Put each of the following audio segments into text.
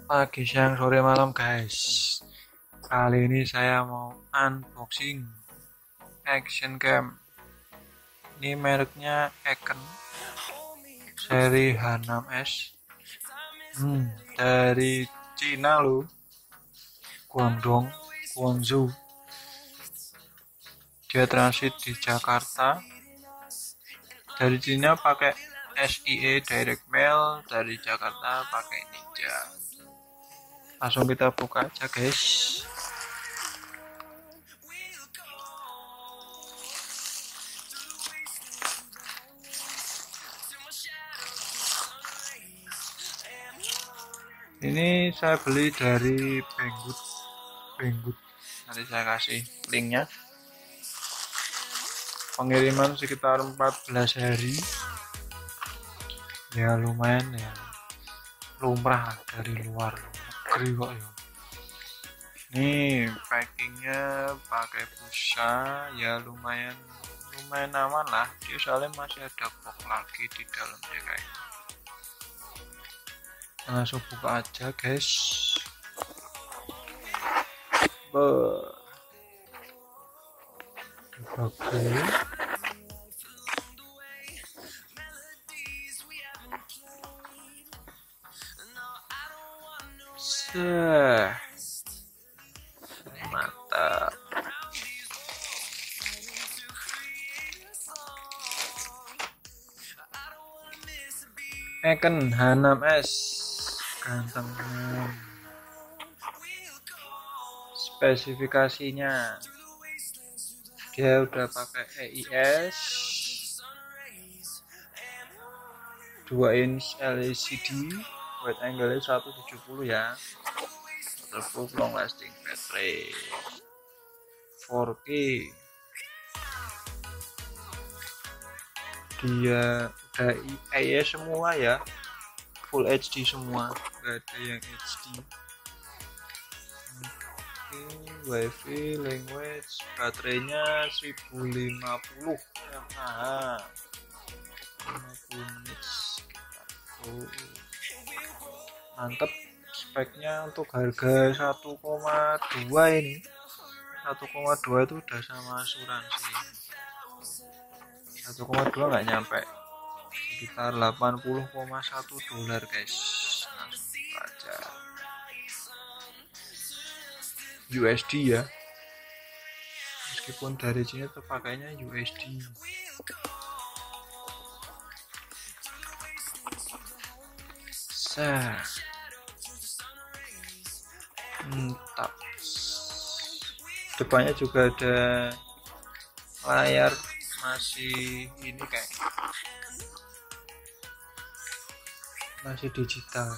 Pagi, siang, sore, malam guys. Kali ini saya mau unboxing action cam. Ini mereknya Icon seri H6s. Dari Cina loh. Guangzhou. Dia transit di Jakarta. Dari Cina pakai SIE direct mail, dari Jakarta pakai Ninja. Langsung kita buka aja guys. Ini saya beli dari Banggood. Nanti saya kasih linknya. Pengiriman sekitar 14 hari. Ya lumayan ya. Lumrah dari luar negeri kok ya. Ini packingnya pakai busa, ya lumayan aman lah. Dia soalnya masih ada box lagi di dalamnya kayak. Langsung buka aja guys. Oke. Mantap. Icon H6s ganteng. Spesifikasinya dia udah pakai EIS 2 inch LCD, wide angle 170 ya, waterproof, long lasting battery, 4K. Dia udah EIS semua ya, full HD semua, gak ada yang HD. Wifi, language, baterainya 1050 mAh, 50 menit. Mantep. Speknya untuk harga 1,2 ini, 1,2 itu udah sama asuransi. 1,2 nggak nyampe, sekitar 80,1 dolar guys. Langsung aja USD ya, meskipun dari sini tuh pakainya USD. Mantap. Depannya juga ada layar, masih ini kayak masih digital.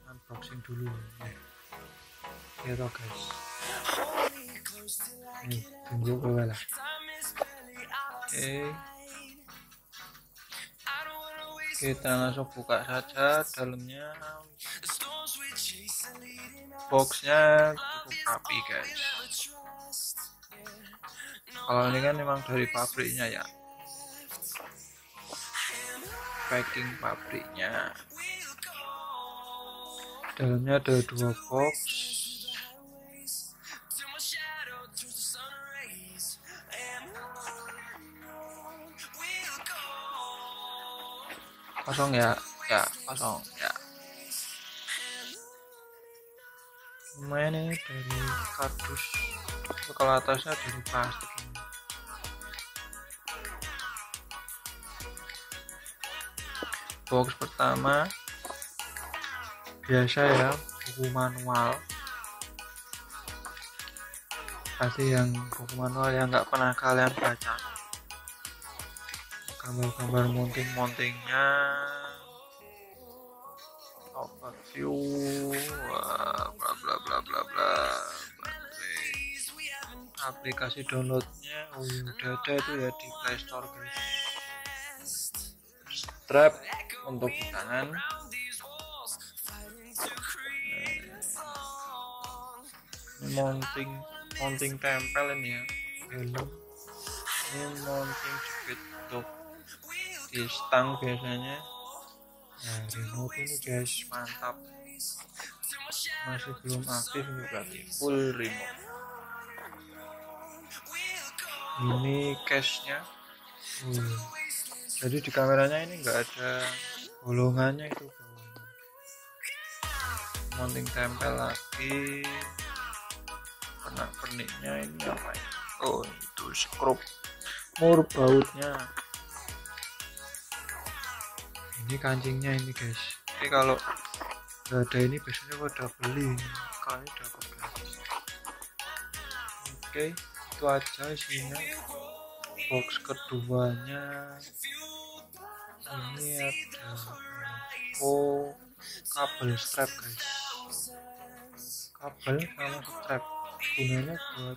Unboxing dulu ya toh guys. Nih tunjuk gue lah. Oke, kita langsung buka saja dalamnya. Boxnya cukup rapi guys. Kalau ini kan memang dari pabriknya ya, packing pabriknya. Dalamnya ada 2 box. Kosong ya, kosong ya. Lumayan ini dari kardus, kalau atasnya dari plastik. Box pertama biasa ya, buku manual. Pasti yang buku manual yang nggak pernah kalian baca. Gambar-gambar mountingnya, overview, bla bla bla bla bla. Aplikasi downloadnya udah ada itu ya di Play Store guys. strap untuk tangan. Ini mounting tempel ini ya, helm. Ini mounting jepit untuk di stang biasanya. Nah, remote ini guys, mantap. Masih belum aktif ini, berarti full remote. Ini case-nya. Jadi di kameranya ini enggak ada bolongannya itu. Mounting tempel lagi. Pernik-perniknya ini apa ya? Oh, itu skrup mur bautnya. Ini kancingnya ini guys. Ini kalau nggak ada ini biasanya pada beli. Kalau ini dapat gratis. Oke, itu aja isinya. Box keduanya ini ada kabel strap guys. Kabel sama strap. Gunanya buat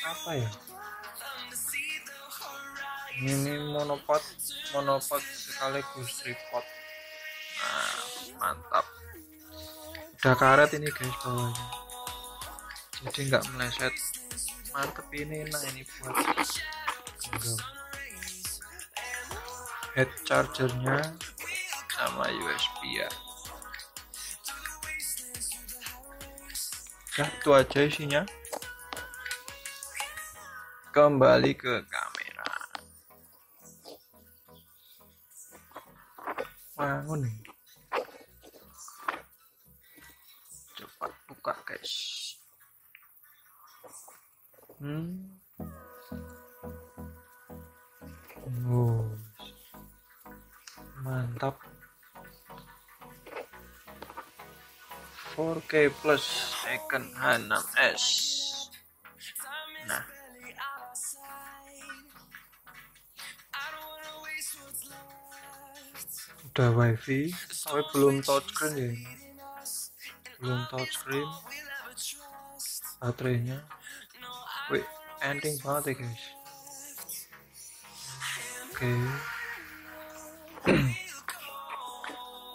apa ya? Ini monopod sekaligus tripod. Nah, mantap. Udah karet ini guys bawahnya, jadi nggak meleset. Mantep ini, nah ini buat genggam. Head chargernya sama USB ya. Nah, itu aja isinya. Kembali ke kamera. Bangun nih. Cepat buka guys. Mantap. 4K plus Icon H6s. Nah, udah wifi tapi belum touchscreen ya ini. Belum touchscreen. Baterainya wih, ending banget ya guys. Oke.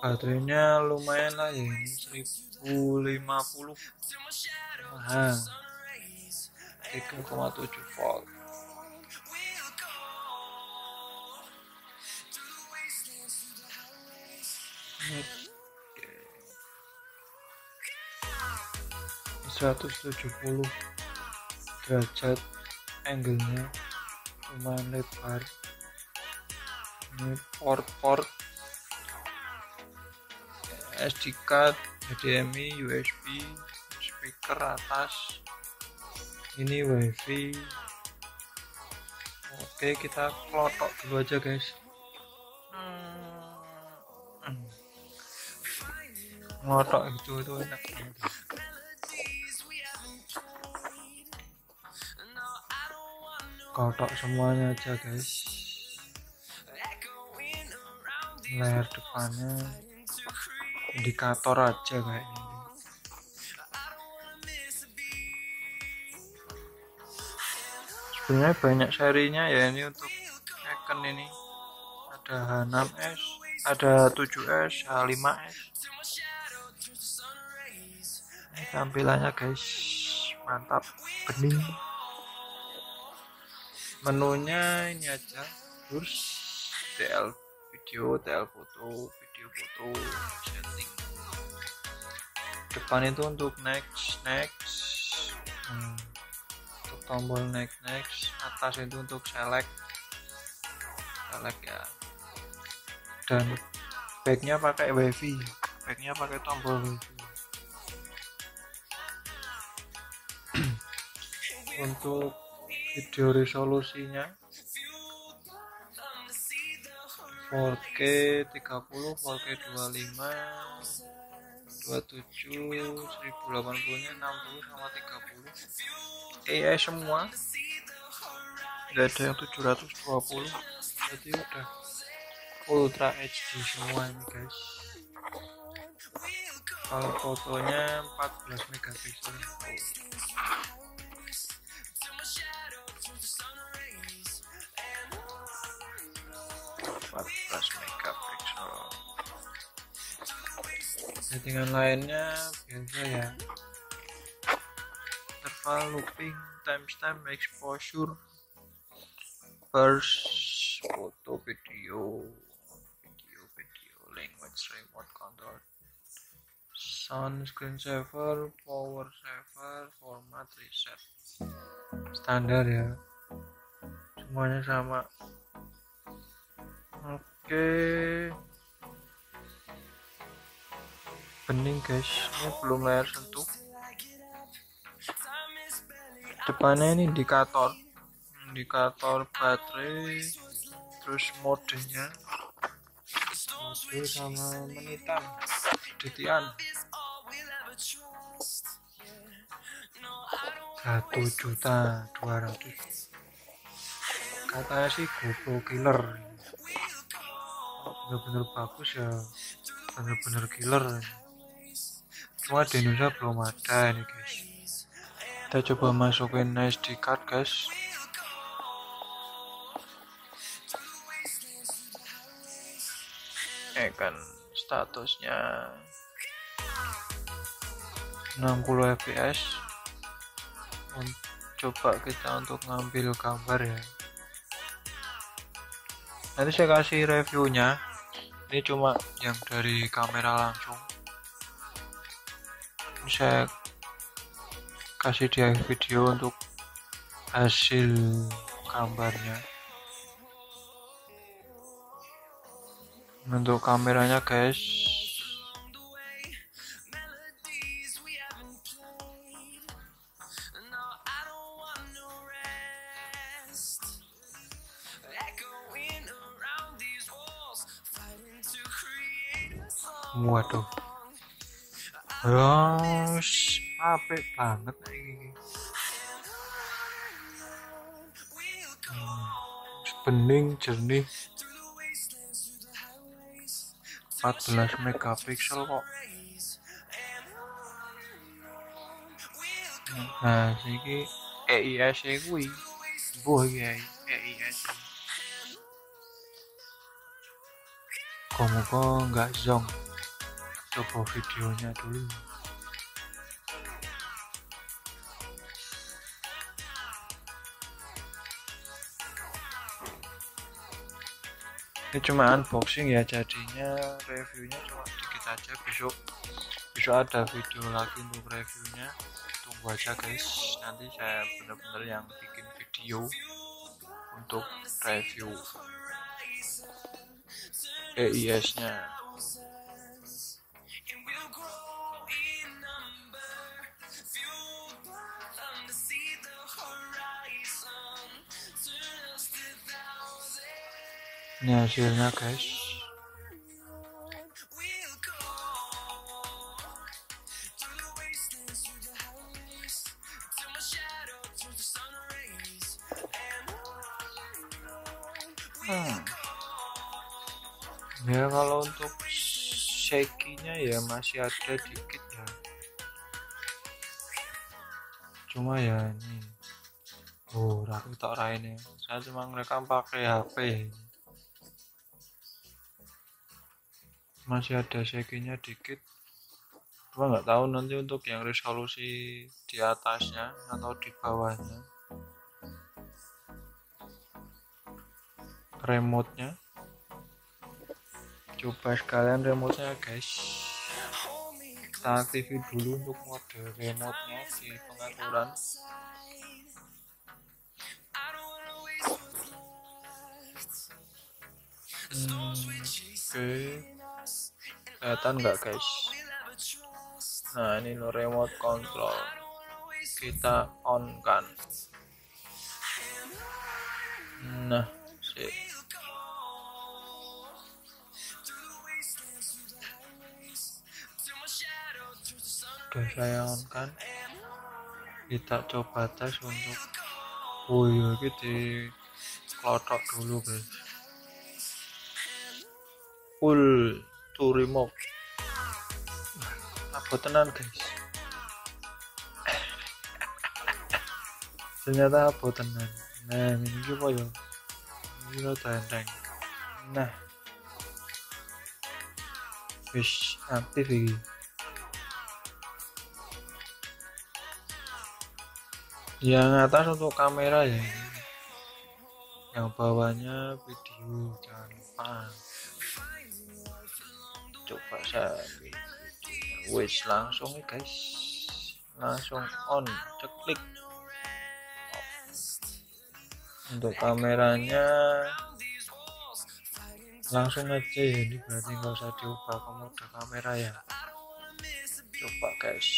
Baterainya lumayan lah ya, ini 1050. Nah, 3,7 volt. Oke. 170 derajat angle-nya, lumayan lebar. Ini port SD card, HDMI, USB, speaker atas. Ini wifi. Oke, kita klotok dulu aja guys. Ngotok itu enak banget. Kotok semuanya aja guys. Layar depannya indikator aja kayak ini. Sebenarnya banyak serinya ya ini untuk Icon ini. Ada H6s, ada 7s, H5s. Ini tampilannya guys, mantap, bening. Menunya ini aja, terus TL video, TL foto, video foto, setting. Depan itu untuk next, untuk tombol next. Atas itu untuk select ya. Dan backnya pakai wifi, pakai tombol wifi. Untuk video resolusinya 4K 30, 4K 25, 27, 1080 nya 60 sama 30. AI semua, nggak ada yang 720, jadi udah Ultra HD semua ini guys. Kalau fotonya 14 megapiksel. 14 megapiksel. Settingan lainnya biasa ya, interval looping, timestamp, exposure, burst, foto, video, language, remote control, sound, screensaver, power saver, format, reset. Standar ya, semuanya sama. Oke, bening guys, ini belum layar sentuh. Depannya ini indikator baterai, terus modenya, mode sama menitan, ditian. 1.200.000. Katanya sih GoPro killer. Bener-bener bagus ya, bener-bener killer. Cuma di Indonesia belum ada ini guys. Kita coba masukin SD card guys. Kan statusnya 60 fps. Coba kita untuk ngambil gambar ya. Nanti saya kasih reviewnya. Ini cuma yang dari kamera langsung. Ini saya kasih di akhir video untuk hasil gambarnya. Untuk kameranya guys, waduh, apik banget ini. Bening, jernih, 14 megapiksel kok. Nah, ini EIS kuwi. Ya, EIS. Moga-moga enggak zong. Coba videonya dulu. Ini cuma unboxing ya, jadinya reviewnya cuma sedikit aja. Besok ada video lagi untuk reviewnya, tunggu aja guys. Nanti saya benar-benar yang bikin video untuk review EIS nya. Ini hasilnya guys. Ya kalau untuk shaky-nya ya masih ada dikit ya. Cuma ya ini, rapi tok raine. Saya cuma ngerekam pakai HP. Masih ada shaky-nya dikit. Cuma nggak tahu nanti untuk yang resolusi di atasnya atau di bawahnya. Remote-nya. Coba sekalian remote-nya guys. Kita aktifin dulu untuk mode remote-nya di pengaturan. Oke. Kelihatan nggak guys? Nah, ini remote control. Kita on kan. Nah, sip. Udah saya on kan. Kita coba tes untuk iya di klotok dulu guys. Full to remote. Apa tenan guys? Ternyata apa tenan. Nah, ini apa ya? Ini lo tenteng. Nah, wis aktif ini. Yang atas untuk kamera ya, yang bawahnya video. Jangan lupa coba saya wis langsung nih guys, langsung on, ceklik. Untuk kameranya langsung aja ya, ini berarti nggak usah diubah ke mode kamera ya. Coba guys,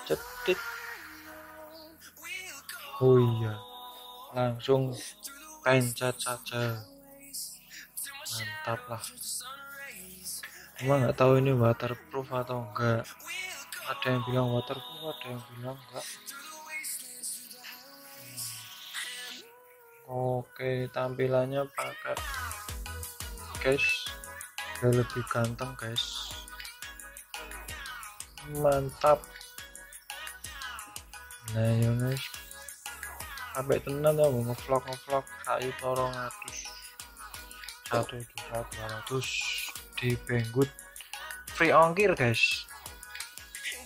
cetit. Oh iya, langsung pencet saja, mantap lah. Emang nggak tahu ini waterproof atau enggak, ada yang bilang waterproof, ada yang bilang enggak. Oke, tampilannya pakai case biar lebih ganteng guys, mantap. Nah ya guys, sampai tenan ya mau ngevlog sayu torong atus 1.200 di Banggood. Free ongkir guys,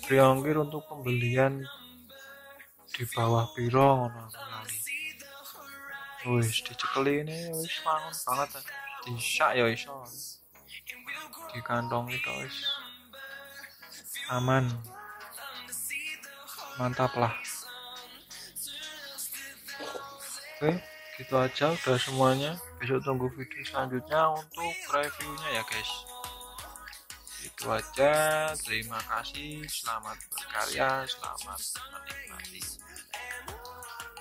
free ongkir untuk pembelian di bawah piro ngono kali. Wis dicekeli ini wis wangun banget, disak ya iso di kantong itu wis aman, mantap lah. Oke, gitu aja udah semuanya. Besok tunggu video selanjutnya untuk reviewnya ya guys. Itu aja, terima kasih, selamat berkarya, selamat menikmati,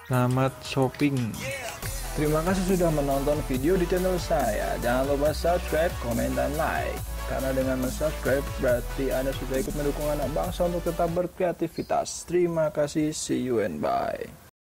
selamat shopping. Terima kasih sudah menonton video di channel saya. Jangan lupa subscribe, komen, dan like. Karena dengan subscribe berarti Anda sudah ikut mendukung anak bangsa untuk tetap berkreativitas. Terima kasih, see you and bye.